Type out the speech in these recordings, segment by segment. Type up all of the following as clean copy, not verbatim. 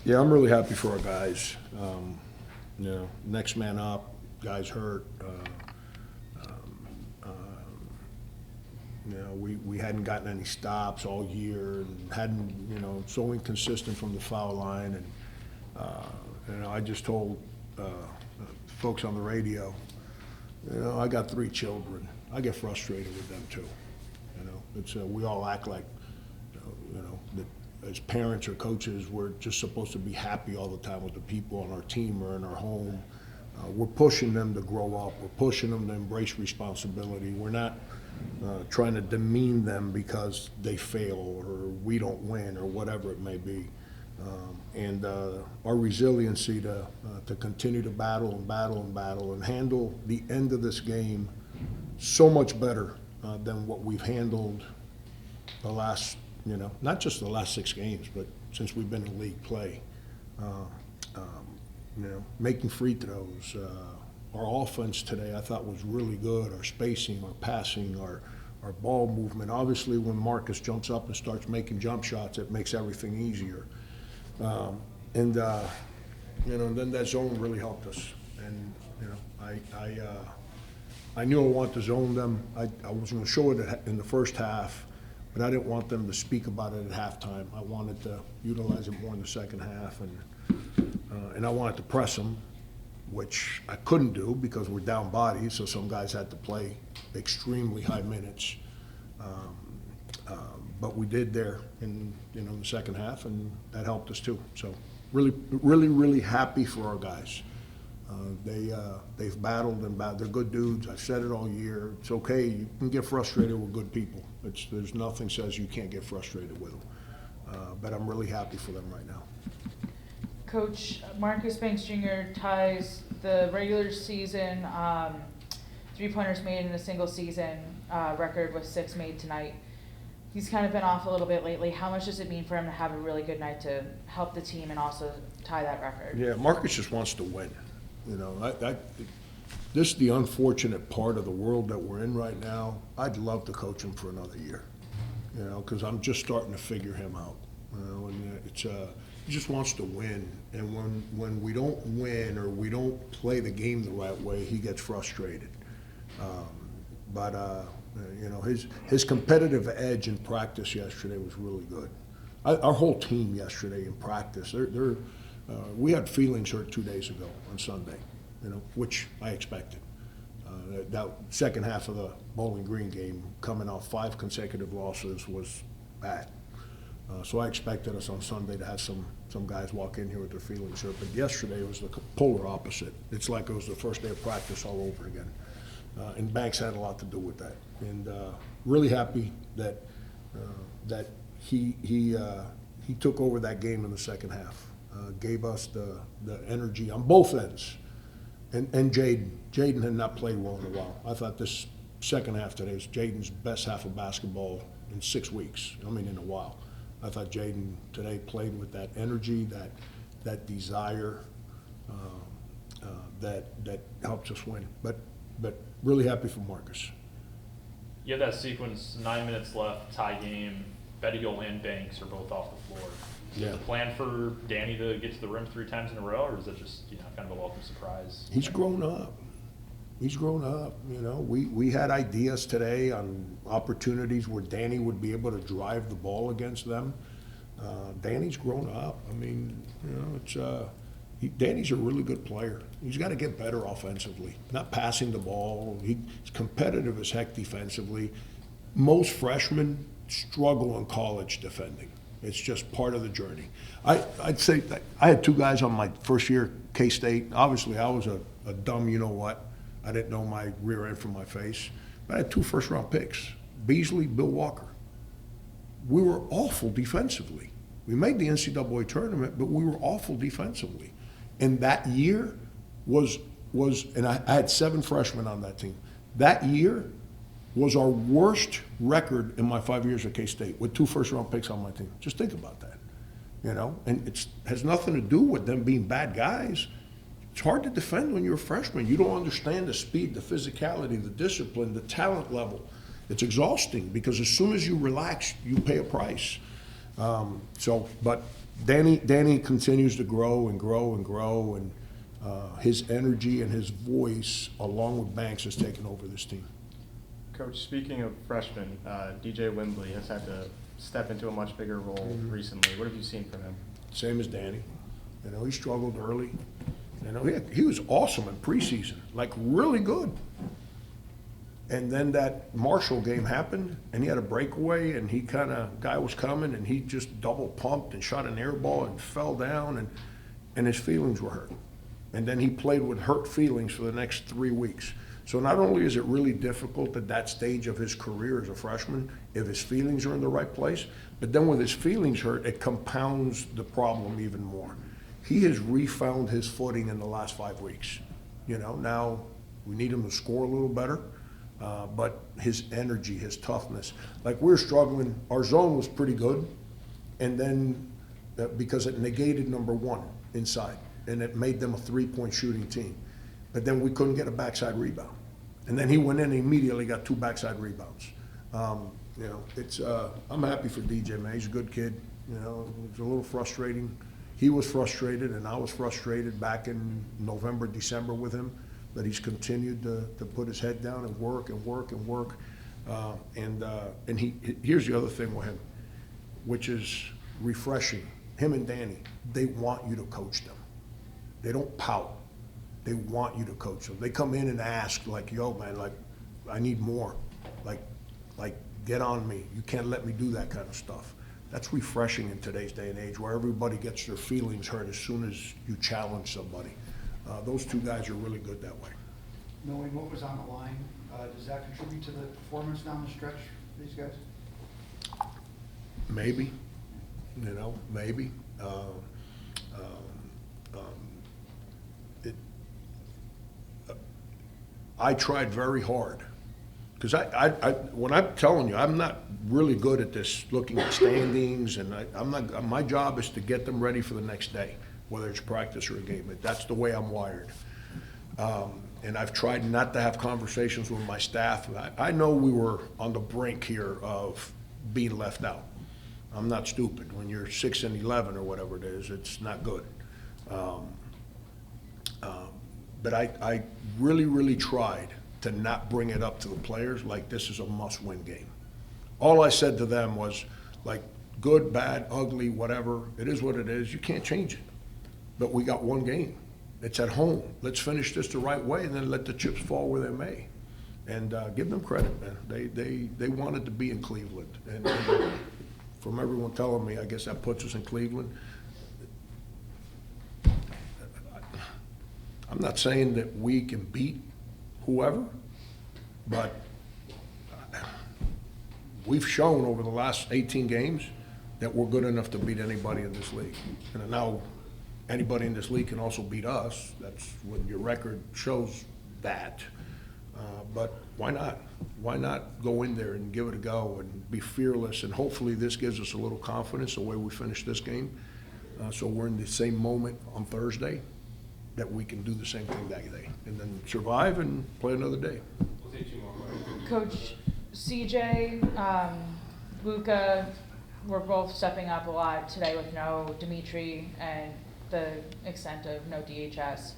Yeah, I'm really happy for our guys. Next man up, guys hurt. We hadn't gotten any stops all year and hadn't, so inconsistent from the foul line. And, I just told folks on the radio, I got 3 children. I get frustrated with them too. We all act like, that as parents or coaches, we're just supposed to be happy all the time with the people on our team or in our home. We're pushing them to grow up. We're pushing them to embrace responsibility. We're not trying to demean them because they fail or we don't win or whatever it may be. And our resiliency to continue to battle and battle and battle and handle the end of this game so much better than what we've handled the last, not just the last 6 games, but since we've been in league play. Making free throws. Our offense today I thought was really good. Our spacing, our passing, our ball movement. Obviously when Marcus jumps up and starts making jump shots, it makes everything easier. And then that zone really helped us. And, I knew I wanted to zone them. I was going to show it in the first half, but I didn't want them to speak about it at halftime. I wanted to utilize it more in the second half, and I wanted to press them, which I couldn't do because we're down bodies, so some guys had to play extremely high minutes. But we did there in the second half, and that helped us too. So really, really, really happy for our guys. They've battled and battled. They're good dudes. I've said it all year. It's okay. You can get frustrated with good people. There's nothing says you can't get frustrated with them. But I'm really happy for them right now. Coach, Marcus Banks Jr. ties the regular season three-pointers made in a single season record with 6 made tonight. He's kind of been off a little bit lately. How much does it mean for him to have a really good night to help the team and also tie that record? Yeah, Marcus just wants to win. This is the unfortunate part of the world that we're in right now. I'd love to coach him for another year, because I'm just starting to figure him out. And he just wants to win. And when we don't win or we don't play the game the right way, he gets frustrated. His competitive edge in practice yesterday was really good. Our whole team yesterday in practice, we had feelings hurt 2 days ago on Sunday, which I expected. That second half of the Bowling Green game, coming off 5 consecutive losses, was bad. So I expected us on Sunday to have some guys walk in here with their feelings hurt. But yesterday was the polar opposite. It's like it was the first day of practice all over again. And Banks had a lot to do with that. And really happy that he took over that game in the second half. Gave us the energy on both ends. And Jaden had not played well in a while. I thought this second half today was Jaden's best half of basketball in 6 weeks. In a while. I thought Jaden today played with that energy, that desire that helps us win. But really happy for Marcus. You have that sequence, 9 minutes left, tie game. Bettigill and Banks are both off the floor. Is it the plan for Danny to get to the rim 3 times in a row, or is it just kind of a welcome surprise? He's grown up. We had ideas today on opportunities where Danny would be able to drive the ball against them. Danny's grown up. Danny's a really good player. He's got to get better offensively, not passing the ball. He's competitive as heck defensively. Most freshmen struggle in college defending. It's just part of the journey. I'd say that I had 2 guys on my first year at K-State. Obviously, I was a dumb you-know-what. I didn't know my rear end from my face. But I had 2 first-round picks, Beasley, Bill Walker. We were awful defensively. We made the NCAA tournament, but we were awful defensively. And that year was and I had 7 freshmen on that team. That year was our worst record in my 5 years at K-State with 2 first-round picks on my team. Just think about that, And it has nothing to do with them being bad guys. It's hard to defend when you're a freshman. You don't understand the speed, the physicality, the discipline, the talent level. It's exhausting because as soon as you relax, you pay a price. But Danny continues to grow and grow and grow, and his energy and his voice, along with Banks, has taken over this team. Coach, speaking of freshmen, DJ Wembley has had to step into a much bigger role recently. What have you seen from him? Same as Danny. You know, he struggled early. You know, he was awesome in preseason, like really good. And then that Marshall game happened, and he had a breakaway, and guy was coming, and he just double pumped and shot an air ball and fell down, and his feelings were hurt. And then he played with hurt feelings for the next 3 weeks. So not only is it really difficult at that stage of his career as a freshman, if his feelings are in the right place, but then with his feelings hurt, it compounds the problem even more. He has refound his footing in the last 5 weeks. You know, now we need him to score a little better, but his energy, his toughness, like we're struggling, our zone was pretty good, and then because it negated number one inside, and it made them a 3-point shooting team. But then we couldn't get a backside rebound. And then he went in and immediately got 2 backside rebounds. You know, it's, I'm happy for DJ, man. He's a good kid. You know, it's a little frustrating. He was frustrated, and I was frustrated back in November, December with him, but he's continued to put his head down and work and work and work. And here's the other thing with him, which is refreshing. Him and Danny, they want you to coach them. They don't pout. They want you to coach them. They come in and ask, like, yo, man, like, I need more. Like, get on me. You can't let me do that kind of stuff. That's refreshing in today's day and age, where everybody gets their feelings hurt as soon as you challenge somebody. Those 2 guys are really good that way. Knowing what was on the line, does that contribute to the performance down the stretch for these guys? Maybe, you know, maybe. I tried very hard, because when I'm telling you, I'm not really good at this, looking at standings, and I'm not. My job is to get them ready for the next day, whether it's practice or a game. That's the way I'm wired. And I've tried not to have conversations with my staff. I know we were on the brink here of being left out. I'm not stupid. When you're 6-11 or whatever it is, it's not good. But I really, really tried to not bring it up to the players like this is a must-win game. All I said to them was, like, good, bad, ugly, whatever, it is what it is. You can't change it. But we got one game. It's at home. Let's finish this the right way, and then let the chips fall where they may. And give them credit, man. They wanted to be in Cleveland. And from everyone telling me, I guess that puts us in Cleveland. I'm not saying that we can beat whoever, but we've shown over the last 18 games that we're good enough to beat anybody in this league. And now anybody in this league can also beat us. That's when your record shows that. But why not? Why not go in there and give it a go and be fearless? And hopefully this gives us a little confidence the way we finish this game. So we're in the same moment on Thursday that we can do the same thing that day, and then survive and play another day. Coach, CJ, Luka, we're both stepping up a lot today with no Dimitri and the extent of no DHS.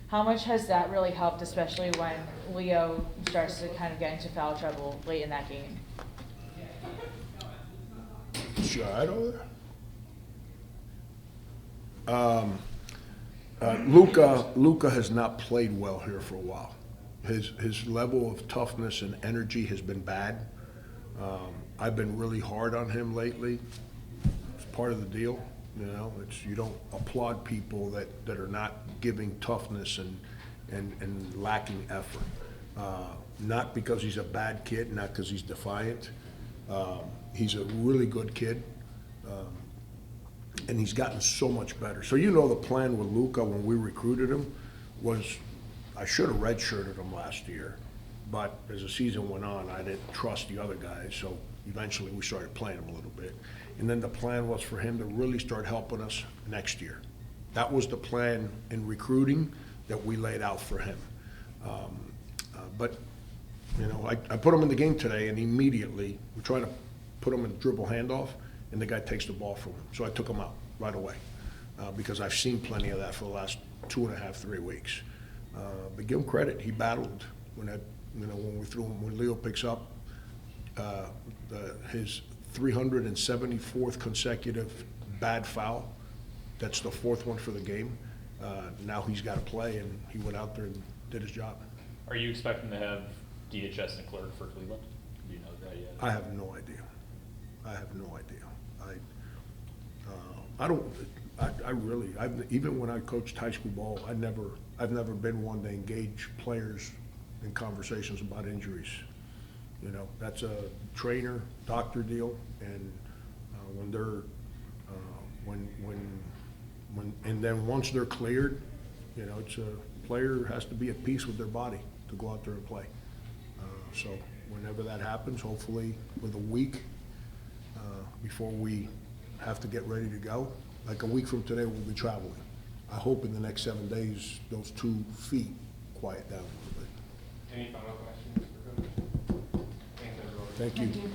How much has that really helped, especially when Leo starts to kind of get into foul trouble late in that game? Shot over there. Luka has not played well here for a while. His level of toughness and energy has been bad. I've been really hard on him lately. It's part of the deal, you know. You don't applaud people that are not giving toughness and lacking effort. Not because he's a bad kid, not because he's defiant. He's a really good kid. And he's gotten so much better. So you know the plan with Luka when we recruited him was, I should have redshirted him last year, but as the season went on, I didn't trust the other guys, so eventually we started playing him a little bit. And then the plan was for him to really start helping us next year. That was the plan in recruiting that we laid out for him. But, you know, I put him in the game today, and immediately we tried to put him in dribble handoff, and the guy takes the ball from him. So I took him out right away, because I've seen plenty of that for the last 2.5, 3 weeks. But give him credit, he battled when we threw him, when Leo picks up his 374th consecutive bad foul. That's the 4th one for the game. Now he's got to play, and he went out there and did his job. Are you expecting to have DHS and Clerk for Cleveland? Do you know that yet? I have no idea. I have no idea. Even when I coached high school ball, I've never been one to engage players in conversations about injuries. You know, that's a trainer, doctor deal, and when they're, and then once they're cleared, you know, it's a player has to be at peace with their body to go out there and play. So whenever that happens, hopefully with a week before we have to get ready to go, like a week from today, we'll be traveling. I hope in the next 7 days, those 2 feet quiet down a little bit. Any final questions for Coach? Thanks, everyone. Thank you. Thank you.